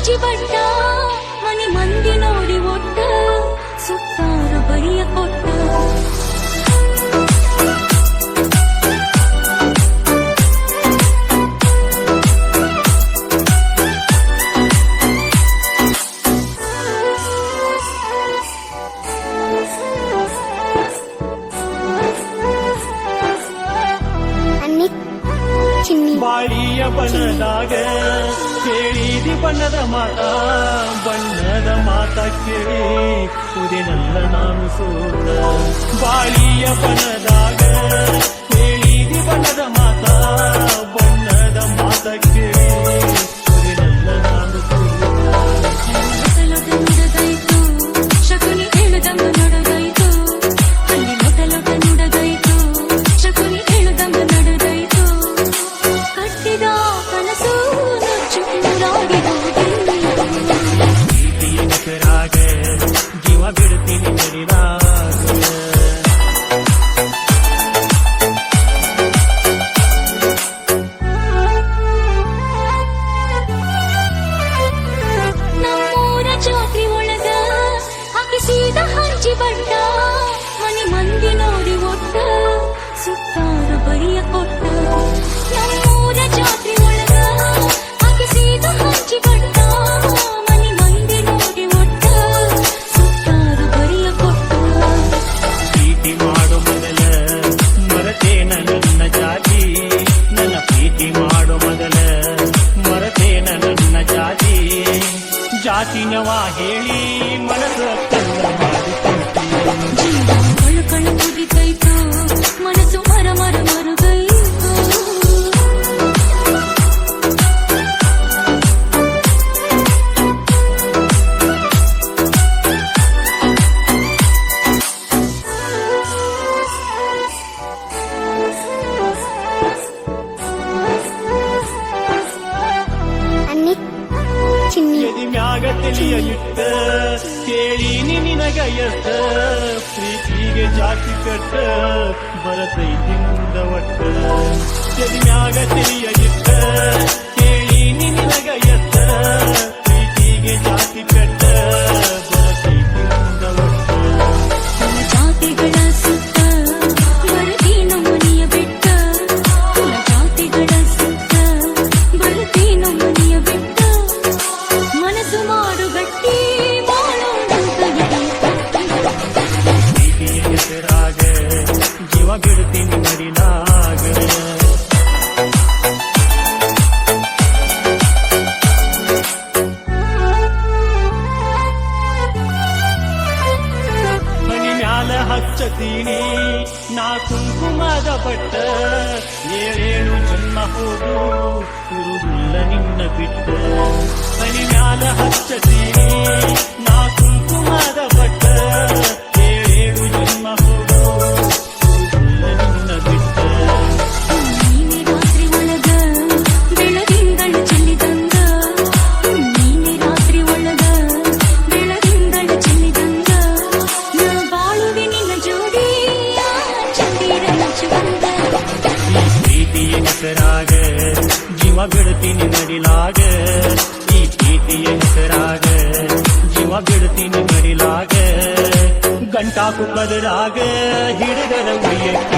ಹಂಚಿ ಬಟ್ಟ ಮನಿ ಮಂದಿ ನೋಡಿ ಒಟ್ಟ ಸುತ್ತಾರ ಬರಿಯ ಕೊಟ್ಟ ಬಾಳಿಯ ಬಣ್ಣದಾಗ ಕೇಳಿದಿ ಬಣ್ಣದ ಮಾತ ಕೇಳಿ ಕುದಿನಲ್ಲ ನಾನು ಸೋತ ಬಾಳಿಯ ಬಣ್ಣದಾಗ ಕೇಳಿದಿ ಬಣ್ಣದ ಮಾತ ಕೇಳಿ ಕುದಿನಲ್ಲ ನಾನು ನುಡದಾಯ್ತು ಶಕುನಿ ಹೇಳುದಂಗ ನಡೆದಾಯ್ತು ಅಲ್ಲಿ ಲೊಟ ನುಡದಾಯ್ತು ಶಕುನಿ ಹೇಳುದಂಗ ನಡೆದಾಯ್ತು ಕಟ್ಟಿದ ಕನಸು ರಾಗ ಜೀವ ಬಿಡ್ತೀನಿ ನಡಿದಾಗ ನಮ್ಮೂರ ಜಾತ್ರೆ ಒಳಗ ಹಾಕಿಸಿದ ಹಂಚಿ ಬಟ್ಟ ಮನಿ ಮಂದಿ ನೋಡಿ ಒಟ್ಟ ಸುತ್ತಾರ ಬರಿಯ ಕೊಟ್ಟ ನಮ್ಮೂರ ಜಾತ್ರೆ ಒಳಗ ಹಾಕಿಸಿದ ಹಂಚಿ ಬಟ್ಟ ಮನಿ ಮಂದಿ ನೋಡಿ ಒಟ್ಟ ಸುತ್ತಾರ ಬರಿಯ ಕೊಟ್ಟ ಪ್ರೀತಿ ಮಾಡೋ ಮೊದಲ ಮರತೇನ ನನ್ನ ಜಾತಿ ನನ್ನ ಪ್ರೀತಿ ಮಾಡೋ ಮೊದಲ ಮರತೇನ ನನ್ನ ಜಾತಿನವ ಹೇಳಿ ಮನಸ್ಸ ಕಲ್ಲ ಮಾಡಿಕೊಂಡ ಜೀವ ಕಳು ಕುದಿತೈತು ಮನಸ್ಸು ಮರಗೈತು ಎದಿ ಮ್ಯಾಗ ತಿಳಿಯ ಇಟ್ಟ ಕೇಳಿ ನಿನಗ ಎಷ್ಟ ಪ್ರೀತಿಗೆ ಜಾತಿ ಕಟ್ಟ ಬರತೈತಿ ಮುಂದ ಒಟ್ಟ ಎದಿ ಮ್ಯಾಗ ತಿಳಿಯ ಇಟ್ಟ ಕೇಳಿ ನಿನಗ ಎಷ್ಟ ಪ್ರೀತಿಗೆ ಜಾತಿ ಕಟ್ಟ ಬರತೈತಿ ಮುಂದ ಒಟ್ಟ ಕುಲ ಜಾತಿಗಳ ಸುತ್ತ ಬರತೀನೋ ಮನೆಯ ಬೆಟ್ಟ ಕುಲ ಜಾತಿಗಳ ಸುತ್ತ ಬರತೀನೋ ಮನೆಯ ಬೆಟ್ಟ ಮನಸ್ಸು ಮಾಡು ಗಟ್ಟಿ ಪ್ರೀತಿಯ ಹೆಸರಾಗ ಜೀವ ಬಿಡ್ತೀನಿ ನಡಿನಾಗ ಮನಿ ಮ್ಯಾಲ ಹಚ್ಚತೀನಿ ನಾ ಕುಂಕುಮದ ಬಟ್ಟ ಏಳೇಳು ಜನ್ಮ ಹೋಗು ಇರುವುದಿಲ್ಲ ನಿನ್ನ ಬಿಟ್ಟ ಮನಿ ಮ್ಯಾಲ ಹಚ್ಚತೀನಿ ನಾ ಕುಂಕುಮದ ಬಟ್ಟ ಏಳೇಳು ಜನ್ಮ ಹೋಗು ಇರುವುದಿಲ್ಲ ನಿನ್ನ ಬಿಟ್ಟ ನೀನೆ ರಾತ್ರಿ ಒಳಗ ಬೆಳದಿಂಗಳು ಚೆಲ್ಲಿದಂಗ ನೀನೆ ರಾತ್ರಿ ಒಳಗ ಬೆಳದಿಂಗಳು ಚೆಲ್ಲಿದಂಗ ನಾ ಬಾಳುವೆ ನಿನ್ನ ಜೋಡಿ ಚಂದಿರ ನಚ್ಚುವಂಗ ಈ ಪ್ರೀತಿಯ ಹೆಸರಾಗ ಜೀವ ಬಿಡ್ತೀನಿ ನಡಿಲಾಗ ಈ ಪ್ರೀತಿಯ ಹೆಸರಾಗ ಜೀವ ಬಿಡ್ತೀನಿ ನಡಿಲಾಗ ಗಂಟಾಕು ಕದರಾಗ ಹಿಡಿದರ ಉಯ್ಯಕ್ಕೆ